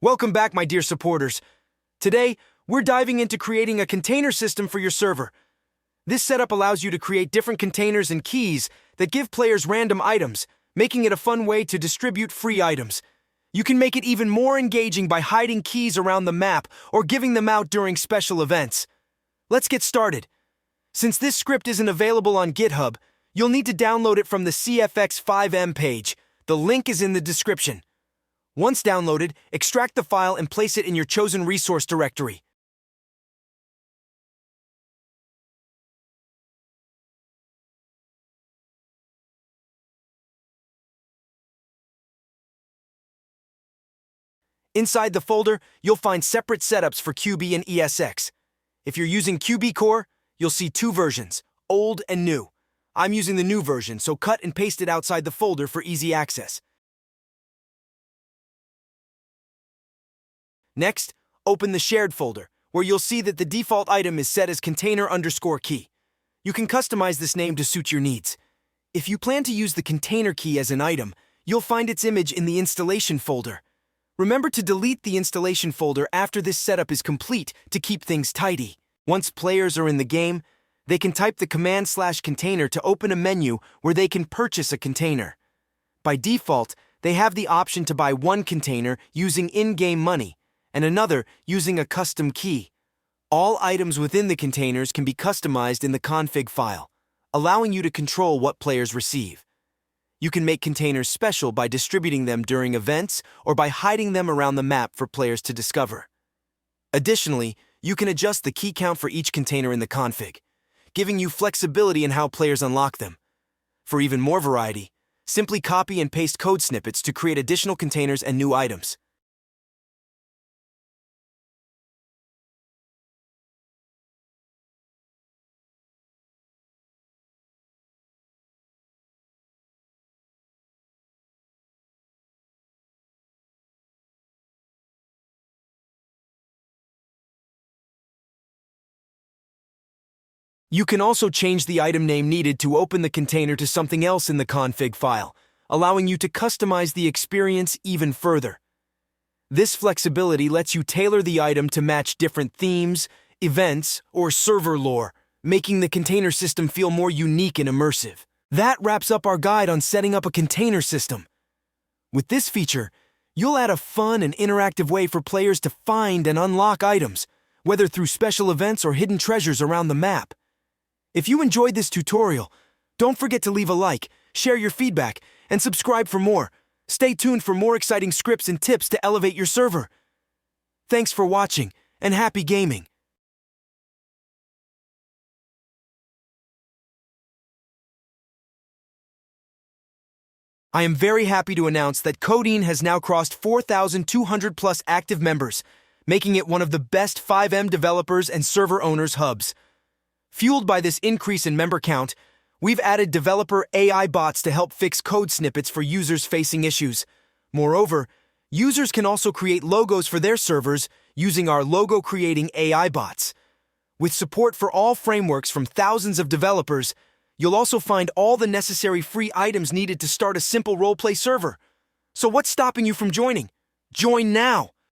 Welcome back, my dear supporters. Today, we're diving into creating a container system for your server. This setup allows you to create different containers and keys that give players random items, making it a fun way to distribute free items. You can make it even more engaging by hiding keys around the map or giving them out during special events. Let's get started. Since this script isn't available on GitHub, you'll need to download it from the CFX FiveM page. The link is in the description. Once downloaded, extract the file and place it in your chosen resource directory. Inside the folder, you'll find separate setups for QB and ESX. If you're using QBcore, you'll see two versions, old and new. I'm using the new version, so cut and paste it outside the folder for easy access. Next, open the shared folder, where you'll see that the default item is set as container_key. You can customize this name to suit your needs. If you plan to use the container key as an item, you'll find its image in the installation folder. Remember to delete the installation folder after this setup is complete to keep things tidy. Once players are in the game, they can type the command/container to open a menu where they can purchase a container. By default, they have the option to buy one container using in-game money, and another using a custom key. All items within the containers can be customized in the config file, allowing you to control what players receive. You can make containers special by distributing them during events or by hiding them around the map for players to discover. Additionally, you can adjust the key count for each container in the config, giving you flexibility in how players unlock them. For even more variety, simply copy and paste code snippets to create additional containers and new items. You can also change the item name needed to open the container to something else in the config file, allowing you to customize the experience even further. This flexibility lets you tailor the item to match different themes, events, or server lore, making the container system feel more unique and immersive. That wraps up our guide on setting up a container system. With this feature, you'll add a fun and interactive way for players to find and unlock items, whether through special events or hidden treasures around the map. If you enjoyed this tutorial, don't forget to leave a like, share your feedback, and subscribe for more. Stay tuned for more exciting scripts and tips to elevate your server. Thanks for watching, and happy gaming! I am very happy to announce that CODEIN has now crossed 4,200 plus active members, making it one of the best FiveM developers and server owners hubs. Fueled by this increase in member count, we've added developer AI bots to help fix code snippets for users facing issues. Moreover, users can also create logos for their servers using our logo-creating AI bots. With support for all frameworks from thousands of developers, you'll also find all the necessary free items needed to start a simple roleplay server. So what's stopping you from joining? Join now!